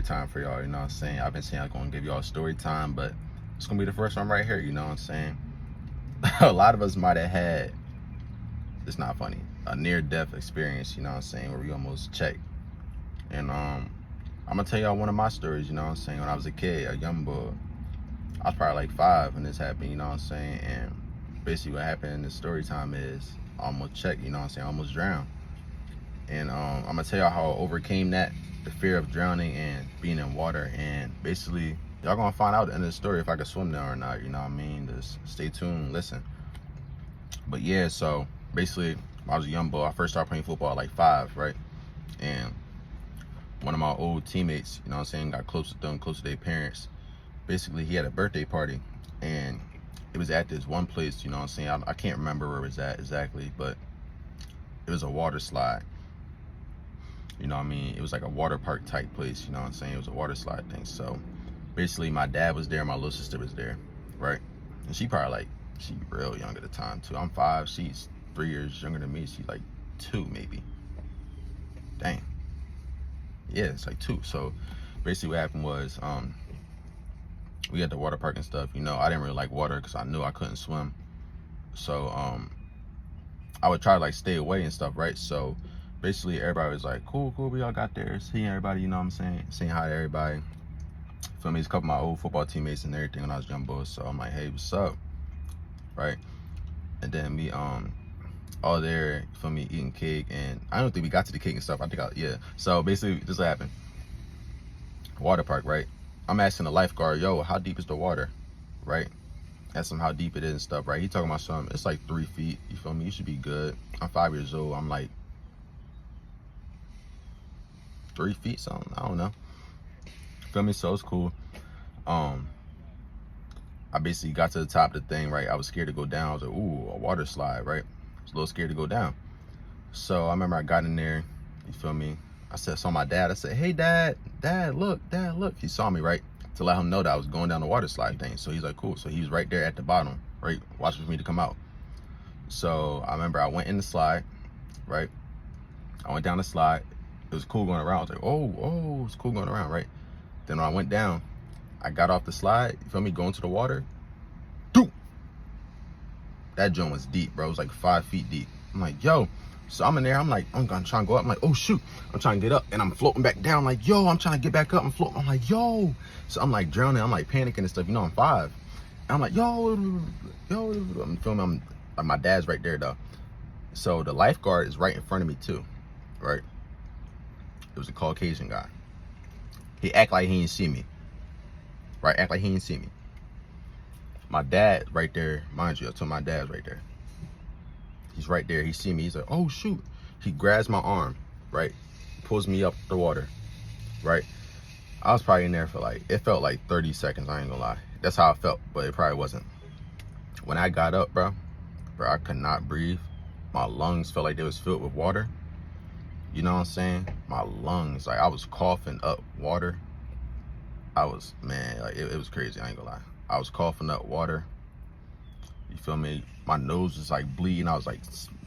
time for y'all, you know what I'm saying? I've been saying I'm gonna give y'all a story time, but it's gonna be the first one right here, you know what I'm saying? A lot of us might have had, it's not funny, a near-death experience, you know what I'm saying, where we almost checked. And I'm gonna tell y'all one of my stories, you know what I'm saying? When I was a kid, a young boy, I was probably like 5 when this happened, you know what I'm saying? And basically what happened in the story time is I almost checked, you know what I'm saying? I almost drowned. And I'm gonna tell y'all how I overcame that, the fear of drowning and being in water. And basically, y'all gonna find out at the end of the story if I can swim now or not, you know what I mean? Just stay tuned, listen. But yeah, so basically, when I was a young boy, I first started playing football at like 5, right? And one of my old teammates, you know what I'm saying, got close to them, close to their parents. Basically, he had a birthday party, and it was at this one place, you know what I'm saying? I can't remember where it was at exactly, but it was a water slide. You know what I mean? It was like a water park type place, you know what I'm saying? It was a water slide thing. So basically, my dad was there, my little sister was there, right? And she probably like, she real young at the time too. I'm 5, she's 3 years younger than me. She's like 2 maybe. Dang. Yeah, it's like 2. So basically what happened was, we had the water park and stuff. You know, I didn't really like water because I knew I couldn't swim. So I would try to like stay away and stuff, right? So basically everybody was like, cool, we all got there, seeing everybody, you know what I'm saying? Saying hi to everybody. Feel me? It's a couple of my old football teammates and everything when I was young boy. So I'm like, hey, what's up? Right? And then we all there, feel me, eating cake, and I don't think we got to the cake and stuff. I think yeah. So basically this happened. Water park, right? I'm asking the lifeguard, yo, how deep is the water? Right? Ask him how deep it is and stuff, right? He talking about something, it's like 3 feet, you feel me? You should be good. I'm 5 years old, I'm like 3 feet something, I don't know. Feel me? So it's cool. I basically got to the top of the thing, right? I was scared to go down. I was like, ooh, a water slide, right? I was a little scared to go down. So I remember I got in there, you feel me? I saw my dad. I said, hey, Dad, look. He saw me, right? To let him know that I was going down the water slide thing. So he's like, cool. So he was right there at the bottom, right? Watching for me to come out. So I remember I went in the slide, right? I went down the slide. It was cool going around. I was like, oh, it's cool going around, right? Then when I went down, I got off the slide, you feel me, going to the water. Doop! That joint was deep, bro. It was like 5 feet deep. I'm like, yo. So I'm in there, I'm like, I'm gonna try and go up. I'm like, oh shoot, I'm trying to get up, and I'm floating back down. I'm like, yo, I'm trying to get back up and float. I'm like, yo. So I'm like drowning, I'm like panicking and stuff. You know, I'm 5. And I'm like, yo, I'm filming. Like, my dad's right there though. So the lifeguard is right in front of me too, right? It was a Caucasian guy. He act like he didn't see me, right? Act like he didn't see me. My dad right there, mind you, I told my dad's right there. He's right there, he see me, he's like, oh shoot. He grabs my arm, right? Pulls me up the water, right? I was probably in there for like, it felt like 30 seconds, I ain't gonna lie. That's how I felt, but it probably wasn't. When I got up, bro, I could not breathe. My lungs felt like they was filled with water. You know what I'm saying? My lungs, like I was coughing up water. I was, man, like it was crazy, I ain't gonna lie. I was coughing up water. You feel me? My nose was like bleeding. I was like,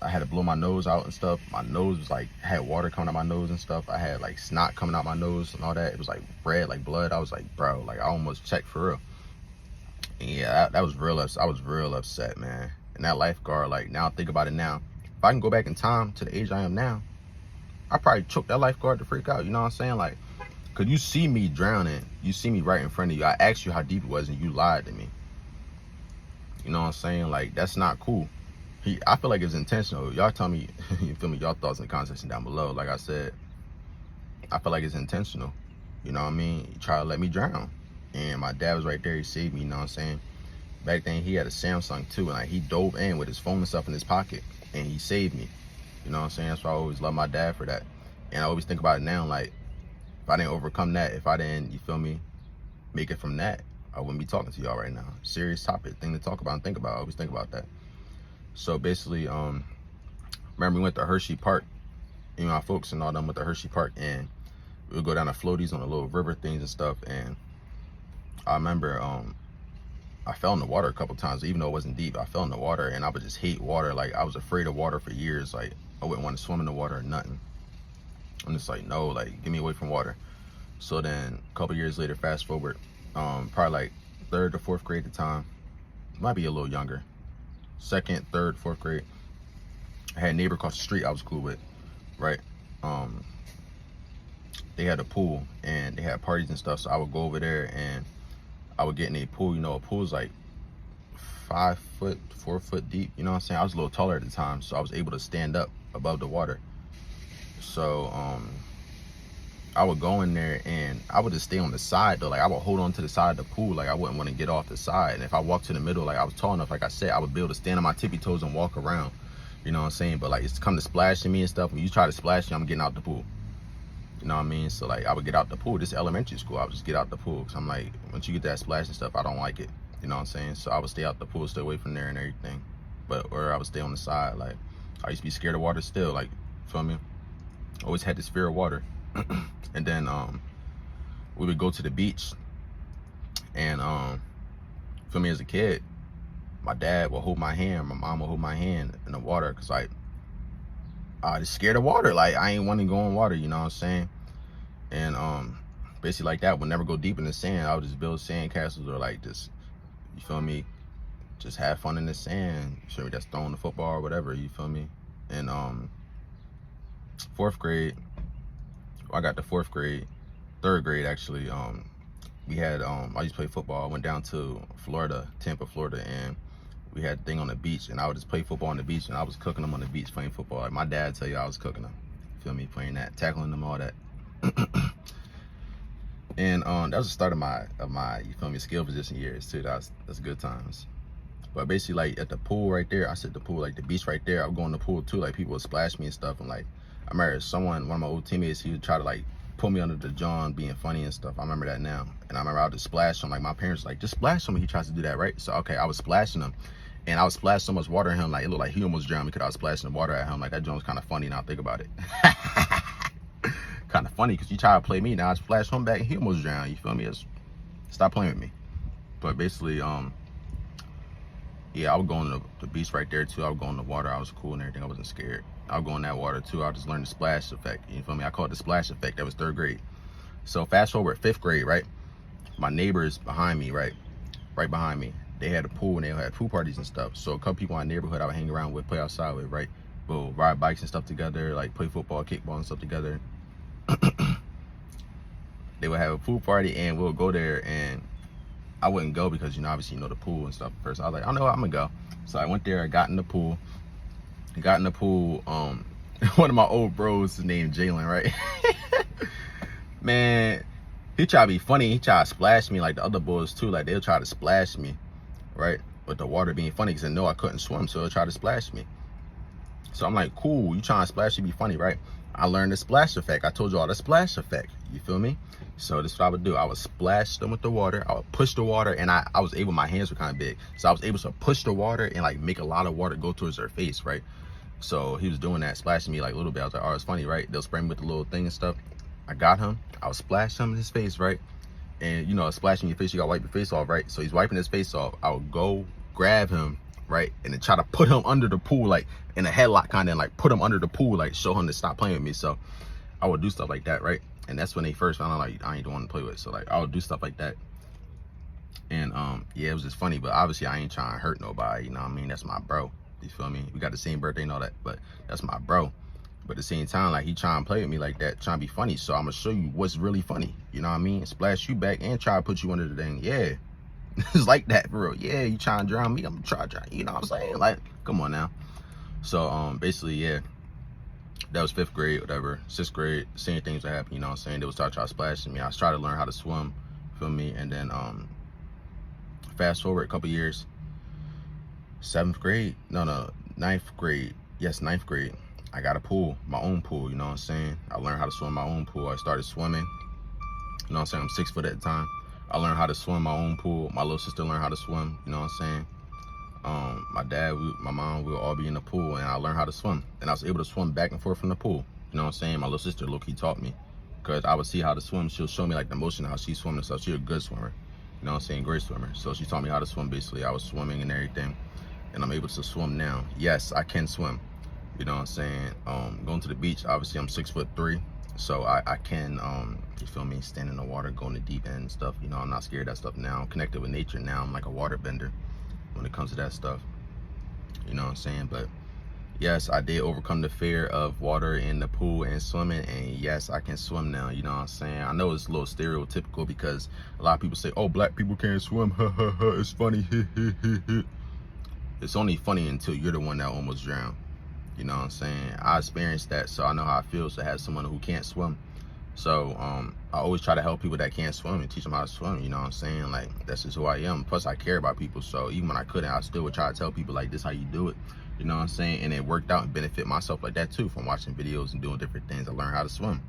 I had to blow my nose out and stuff. My nose was like, had water coming out my nose and stuff. I had like snot coming out my nose and all that. It was like red, like blood. I was like, bro, like I almost checked for real. And yeah, that was real. I was real upset, man. And that lifeguard, like now I think about it now, if I can go back in time to the age I am now, I probably choked that lifeguard to freak out. You know what I'm saying? Like, could you see me drowning? You see me right in front of you. I asked you how deep it was and you lied to me. You know what I'm saying? Like, that's not cool. I feel like it's intentional. Y'all tell me, you feel me, y'all thoughts in the comment section down below. Like I said, I feel like it's intentional. You know what I mean? He tried to let me drown. And my dad was right there, he saved me, you know what I'm saying? Back then he had a Samsung too, and like he dove in with his phone and stuff in his pocket and he saved me. You know what I'm saying? That's why I always love my dad for that. And I always think about it now, like, if I didn't overcome that, if I didn't, you feel me, make it from that, I wouldn't be talking to y'all right now. Serious topic, thing to talk about and think about. I always think about that. So basically, remember we went to Hershey Park, you know, my folks and all them went to Hershey Park, and we would go down to floaties on the little river things and stuff. And I remember I fell in the water a couple times, even though it wasn't deep. I fell in the water, and I would just hate water. Like, I was afraid of water for years. Like, I wouldn't want to swim in the water or nothing. I'm just like, no, like, get me away from water. So then a couple years later, fast forward, probably like 3rd or 4th grade at the time, might be a little younger, 2nd, 3rd, 4th grade. I had a neighbor across the street I was cool with, right? They had a pool and they had parties and stuff, so I would go over there and I would get in a pool. You know, a pool is like 5 foot, 4 foot deep. You know what I'm saying? I was a little taller at the time, so I was able to stand up above the water. So I would go in there and I would just stay on the side though. Like I would hold on to the side of the pool. Like I wouldn't want to get off the side. And if I walked to the middle, like I was tall enough, like I said, I would be able to stand on my tippy toes and walk around. You know what I'm saying? But like it's come to splashing me and stuff. When you try to splash me, I'm getting out the pool. You know what I mean? So like I would get out the pool. This elementary school, I would just get out the pool. Cause I'm like, once you get that splash and stuff, I don't like it. You know what I'm saying? So I would stay out the pool, stay away from there and everything. Or I would stay on the side. Like I used to be scared of water still. Like, feel me? Always had this fear of water. And then we would go to the beach. And feel me, as a kid, my dad would hold my hand, my mom would hold my hand in the water. Cause like I just scared of water. Like I ain't want to go in water, you know what I'm saying? And basically like that, would never go deep in the sand. I would just build sand castles or like just, you feel me, just have fun in the sand. You feel me? That's throwing the football or whatever, you feel me? And 4th grade, I got to 4th grade, 3rd grade actually, we had I used to play football. I went down to Florida, Tampa, Florida, and we had a thing on the beach, and I would just play football on the beach, and I was cooking them on the beach playing football. Like my dad tell you I was cooking them. Feel me? Playing that, tackling them, all that. And that was the start of my you feel me, skill position years too. That's good times. But basically like at the pool right there, I said the pool, like the beach right there, I would go in the pool too. Like people would splash me and stuff, and like I remember one of my old teammates, he would try to like pull me under the John, being funny and stuff. I remember that now. And I remember I would just splash him. Like my parents were like, just splash him. He tries to do that, right? So okay, I was splashing him. And I would splash so much water at him, like it looked like he almost drowned me because I was splashing the water at him. Like that joint was kind of funny now I think about it. Kind of funny because you try to play me, now I splash him back and he almost drowned, you feel me? Stop playing with me. But basically, yeah, I would go on the beach right there too. I would go in the water. I was cool and everything. I wasn't scared. I would go in that water too. I just learned the splash effect. You feel me? I call it the splash effect. That was 3rd grade. So fast forward 5th grade, right? My neighbors behind me, right behind me, they had a pool and they had pool parties and stuff. So a couple people in my neighborhood I would hang around with, play outside with, right? We'll ride bikes and stuff together, like play football, kickball and stuff together. They would have a pool party and we'll go there, and I wouldn't go because, you know, obviously you know the pool and stuff first. I was like, I know what, I'm gonna go. So I went there, I got in the pool. One of my old bros is named Jalen, right? Man, he tried to be funny. He tried to splash me like the other boys too. Like they'll try to splash me, right? But the water being funny because they know I couldn't swim, so they'll try to splash me. So I'm like, cool, you trying to splash me, be funny, right? I learned the splash effect. I told you all the splash effect, you feel me? So this is what I would do. I would splash them with the water. I would push the water, and I was able, my hands were kind of big, so I was able to push the water and like make a lot of water go towards their face, right? So he was doing that, splashing me like a little bit. I was like, oh, it's funny, right? They'll spray me with the little thing and stuff. I got him. I would splash him in his face, right? And you know, splashing your face, you gotta wipe your face off, right? So he's wiping his face off. I would go grab him, right, and then try to put him under the pool, like in a headlock kind of, like put him under the pool, like show him to stop playing with me. So I would do stuff like that, right? And that's when they first found out like I ain't the one to play with. So like I would do stuff like that. And yeah, it was just funny, but obviously I ain't trying to hurt nobody, you know what I mean? That's my bro, you feel me? We got the same birthday and all that, but that's my bro. But at the same time, like he trying to play with me like that, trying to be funny. So I'm gonna show you what's really funny, you know what I mean? Splash you back and try to put you under the thing. Yeah. It's like that, bro. Yeah, you trying to drown me, I'm gonna try, you know what I'm saying? Like, come on now. So basically, yeah, that was 5th grade, whatever. 6th grade, same things that happened, you know what I'm saying? They would start trying to splash me. I was trying to learn how to swim, feel me? And then fast forward a couple years, 7th grade, no, 9th grade. Yes, 9th grade. I got a pool, my own pool, you know what I'm saying? I learned how to swim my own pool. I started swimming, you know what I'm saying? I'm 6 foot at the time. I learned how to swim my own pool. My little sister learned how to swim, you know what I'm saying? My dad, my mom, we would all be in the pool, and I learned how to swim. And I was able to swim back and forth from the pool, you know what I'm saying? My little sister, low-key, taught me. Because I would see how to swim. She'll show me like the motion, how she swim and stuff. She's a good swimmer, you know what I'm saying? Great swimmer. So she taught me how to swim, basically. I was swimming and everything, and I'm able to swim now. Yes, I can swim. You know what I'm saying? Going to the beach, obviously I'm 6'3", So I can, you feel me, stand in the water, go in the deep end and stuff. You know, I'm not scared of that stuff now. I'm connected with nature now. I'm like a water bender when it comes to that stuff. You know what I'm saying? But yes, I did overcome the fear of water in the pool and swimming, and yes, I can swim now. You know what I'm saying? I know it's a little stereotypical because a lot of people say, oh, black people can't swim. It's funny. It's only funny until you're the one that almost drowned. You know what I'm saying? I experienced that, so I know how it feels to have someone who can't swim. So I always try to help people that can't swim and teach them how to swim. You know what I'm saying? Like, that's just who I am. Plus, I care about people. So even when I couldn't, I still would try to tell people, like, this is how you do it. You know what I'm saying? And it worked out and benefit myself like that too, from watching videos and doing different things. I learned how to swim.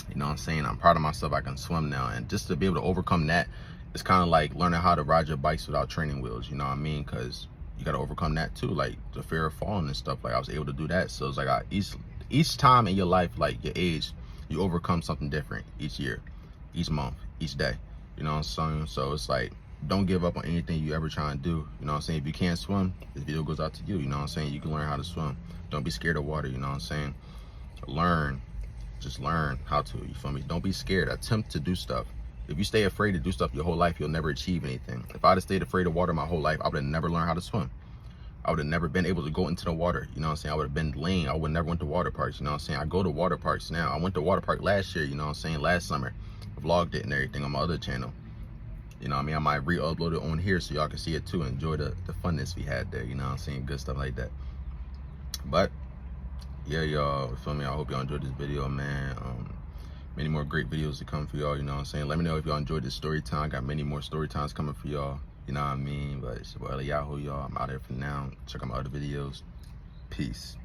You know what I'm saying? I'm proud of myself. I can swim now. And just to be able to overcome that, it's kind of like learning how to ride your bikes without training wheels. You know what I mean? Because you got to overcome that too, like the fear of falling and stuff. Like, I was able to do that. So it's like each time in your life, like your age, you overcome something different each year, each month, each day. You know what I'm saying? So it's like, don't give up on anything you ever try and do. You know what I'm saying? If you can't swim, this video goes out to you. You know what I'm saying? You can learn how to swim. Don't be scared of water. You know what I'm saying? Just learn how to. You feel me? Don't be scared. Attempt to do stuff. If you stay afraid to do stuff your whole life, you'll never achieve anything. If I'd have stayed afraid of water my whole life, I would have never learned how to swim. I would have never been able to go into the water. You know what I'm saying? I would have been lame. I would never went to water parks. You know what I'm saying? I go to water parks now. I went to water park last year. You know what I'm saying? Last summer. I vlogged it and everything on my other channel. You know what I mean? I might re-upload it on here so y'all can see it too. Enjoy the funness we had there. You know what I'm saying? Good stuff like that. But yeah, y'all, feel me? I hope y'all enjoyed this video, man. Many more great videos to come for y'all. You know what I'm saying? Let me know if y'all enjoyed this story time. Got many more story times coming for y'all. You know what I mean? But it's your boy Yahoo, y'all. I'm out here for now. Check out my other videos. Peace.